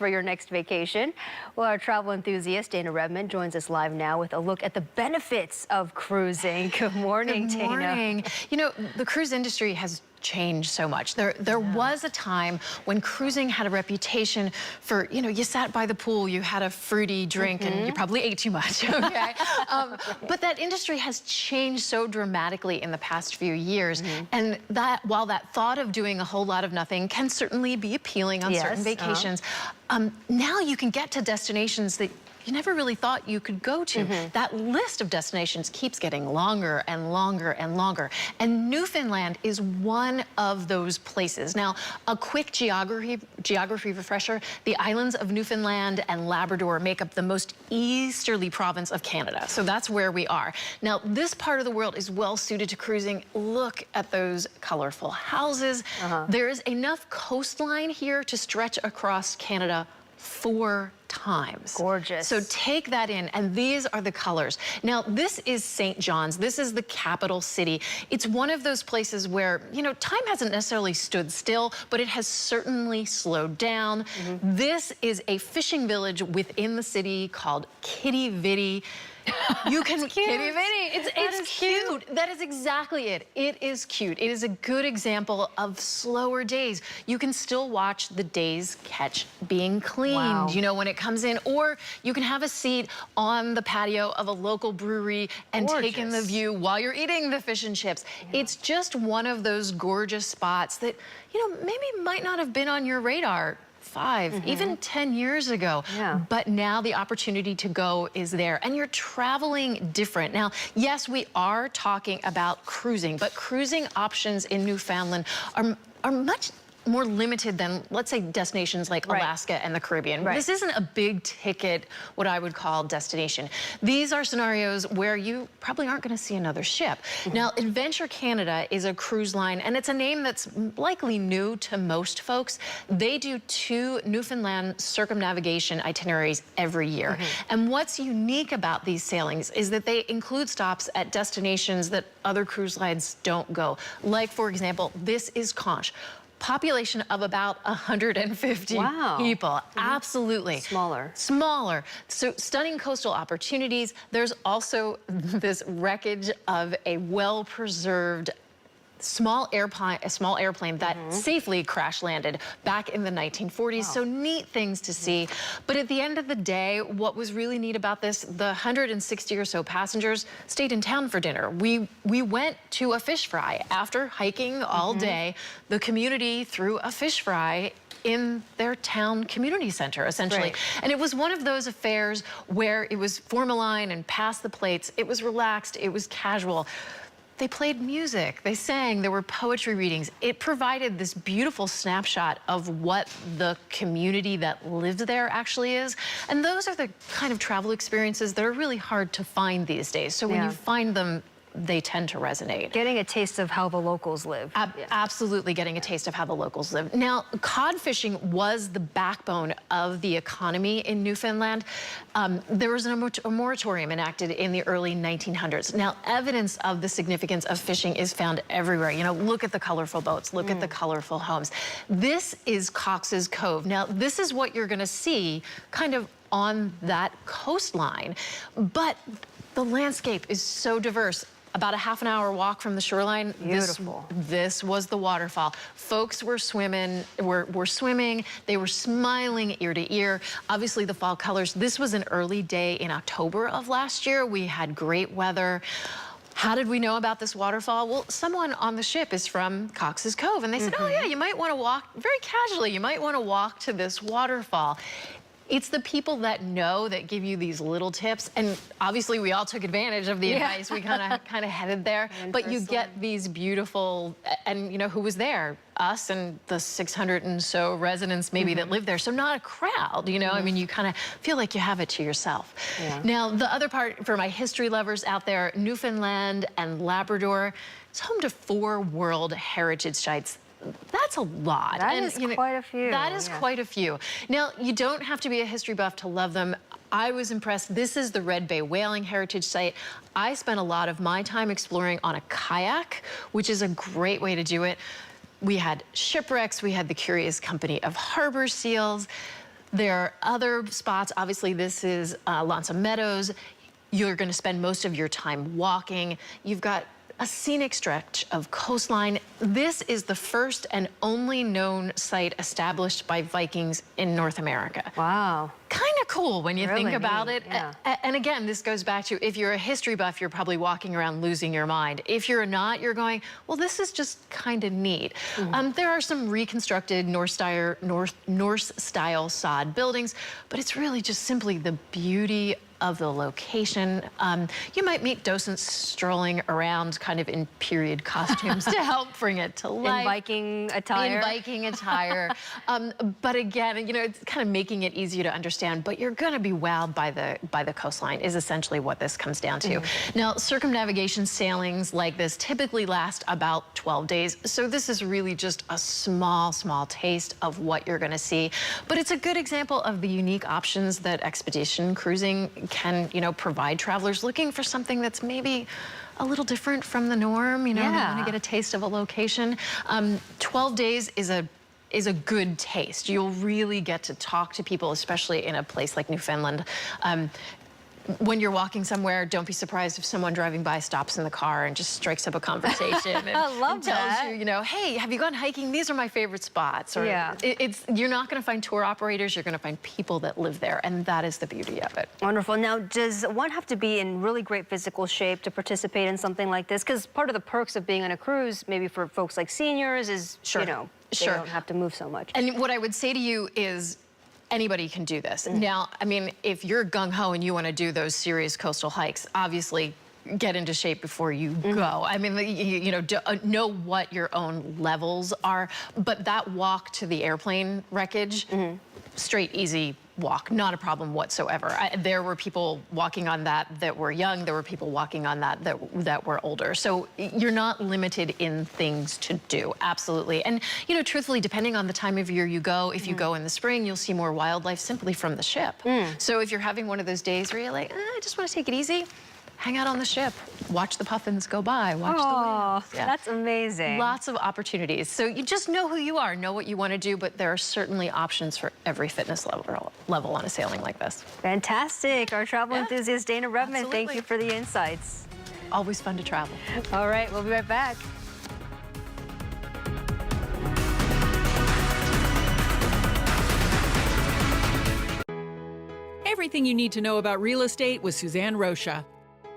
for your next vacation. Well, our travel enthusiast, Dana Rebmann, joins us live now with a look at the benefits of cruising. Good morning, Good morning. Dana. You know, the cruise industry has changed so much. There was a time when cruising had a reputation for, you know, you sat by the pool, you had a fruity drink, and you probably ate too much, okay? But that industry has changed so dramatically in the past few years, and that while that thought of doing a whole lot of nothing can certainly be appealing on certain vacations, now you can get to destinations that you never really thought you could go to. That list of destinations keeps getting longer and longer and longer. And Newfoundland is one of those places. Now, a quick geography refresher, the islands of Newfoundland and Labrador make up the most easterly province of Canada. So that's where we are. Now, this part of the world is well suited to cruising. Look at those colorful houses. There is enough coastline here to stretch across Canada 4 times. Gorgeous. So take that in, and these are the colors. Now, this is St. John's. This is the capital city. It's one of those places where, you know, time hasn't necessarily stood still, but it has certainly slowed down. This is a fishing village within the city called Kitty Vitty. You can Kitty Vitty. It's cute. That is exactly it. It is cute. It is a good example of slower days. You can still watch the day's catch being cleaned, you know, when it comes in, or you can have a seat on the patio of a local brewery and take in the view while you're eating the fish and chips. It's just one of those gorgeous spots that, you know, maybe might not have been on your radar 5, even 10 years ago. But now the opportunity to go is there, and you're traveling different. Now, yes, we are talking about cruising, but cruising options in Newfoundland are much more limited than, let's say, destinations like Alaska and the Caribbean. This isn't a big ticket, what I would call destination. These are scenarios where you probably aren't going to see another ship. Now, Adventure Canada is a cruise line, and it's a name that's likely new to most folks. They do 2 Newfoundland circumnavigation itineraries every year. And what's unique about these sailings is that they include stops at destinations that other cruise lines don't go. Like, for example, this is Conch. Population of about 150 people. Absolutely. Smaller. So stunning coastal opportunities. There's also this wreckage of a well-preserved small airplane that safely crash landed back in the 1940s. So neat things to see. But at the end of the day, what was really neat about this, the 160 or so passengers stayed in town for dinner. We went to a fish fry. After hiking all day, the community threw a fish fry in their town community center, essentially. And it was one of those affairs where it was form a line and pass the plates. It was relaxed, it was casual. They played music, they sang, there were poetry readings. It provided this beautiful snapshot of what the community that lived there actually is. And those are the kind of travel experiences that are really hard to find these days. So when you find them, they tend to resonate. Getting a taste of how the locals live. Absolutely getting a taste of how the locals live. Now, cod fishing was the backbone of the economy in Newfoundland. There was a moratorium enacted in the early 1900s. Now, evidence of the significance of fishing is found everywhere. You know, look at the colorful boats, look at the colorful homes. This is Cox's Cove. Now, this is what you're gonna see kind of on that coastline, but the landscape is so diverse. About a half-an-hour walk from the shoreline. Beautiful. This was the waterfall. Folks were swimming, they were smiling ear to ear. Obviously the fall colors. This was an early day in October of last year. We had great weather. How did we know about this waterfall? Well, someone on the ship is from Cox's Cove, and they said, oh yeah, you might want to walk, very casually, you might want to walk to this waterfall. It's the people that know that give you these little tips, and obviously we all took advantage of the advice. We kind of headed there, but you get these beautiful, and you know who was there? Us and the 600 and so residents maybe that live there, so not a crowd, you know? I mean, you kind of feel like you have it to yourself. Now, the other part for my history lovers out there, Newfoundland and Labrador, it's home to 4 World Heritage Sites. That's a lot. That is quite a few. That is quite a few. Now, you don't have to be a history buff to love them. I was impressed. This is the Red Bay Whaling Heritage Site. I spent a lot of my time exploring on a kayak, which is a great way to do it. We had shipwrecks. We had the Curious Company of Harbor Seals. There are other spots. Obviously, this is Lanza Meadows. You're going to spend most of your time walking. You've got a scenic stretch of coastline. This is the first and only known site established by Vikings in North America. Wow. Kind of cool when you Really think about neat, it. yeah. And again, this goes back to, if you're a history buff, you're probably walking around losing your mind. If you're not, you're going, well, this is just kind of neat. There are some reconstructed Norse-style sod buildings, but it's really just simply the beauty of the location. You might meet docents strolling around kind of in period costumes to help bring it to life. In Viking attire. In Viking attire. But again, you know, it's kind of making it easier to understand, but you're going to be wowed by the coastline is essentially what this comes down to. Now, circumnavigation sailings like this typically last about 12 days. So this is really just a small taste of what you're going to see. But it's a good example of the unique options that expedition cruising can, you know, provide travelers looking for something that's maybe a little different from the norm. You know, they want to get a taste of a location. 12 days is a good taste. You'll really get to talk to people, especially in a place like Newfoundland. When you're walking somewhere, don't be surprised if someone driving by stops in the car and just strikes up a conversation and, and tells you, you know, hey, have you gone hiking? These are my favorite spots. Or you're not going to find tour operators. You're going to find people that live there, and that is the beauty of it. Wonderful. Now, does one have to be in really great physical shape to participate in something like this? Because part of the perks of being on a cruise, maybe for folks like seniors, is, you know, they don't have to move so much. And what I would say to you is, anybody can do this. Now, I mean, if you're gung-ho and you want to do those serious coastal hikes, obviously get into shape before you go. I mean, you know, know what your own levels are, but that walk to the airplane wreckage, straight, easy walk, not a problem whatsoever. There were people walking on that were young. There were people walking on that were older. So you're not limited in things to do, absolutely. And, you know, truthfully, depending on the time of year you go, if you go in the spring, you'll see more wildlife simply from the ship. So if you're having one of those days where you're like, I just want to take it easy, hang out on the ship, watch the puffins go by, watch the whales. That's amazing. Lots of opportunities. So you just know who you are, know what you want to do, but there are certainly options for every fitness level on a sailing like this. Fantastic. Our travel enthusiast, Dana Rebmann, Absolutely. thank you for the insights. Always fun to travel. All right, we'll be right back. Everything you need to know about real estate with Suzanne Rocha.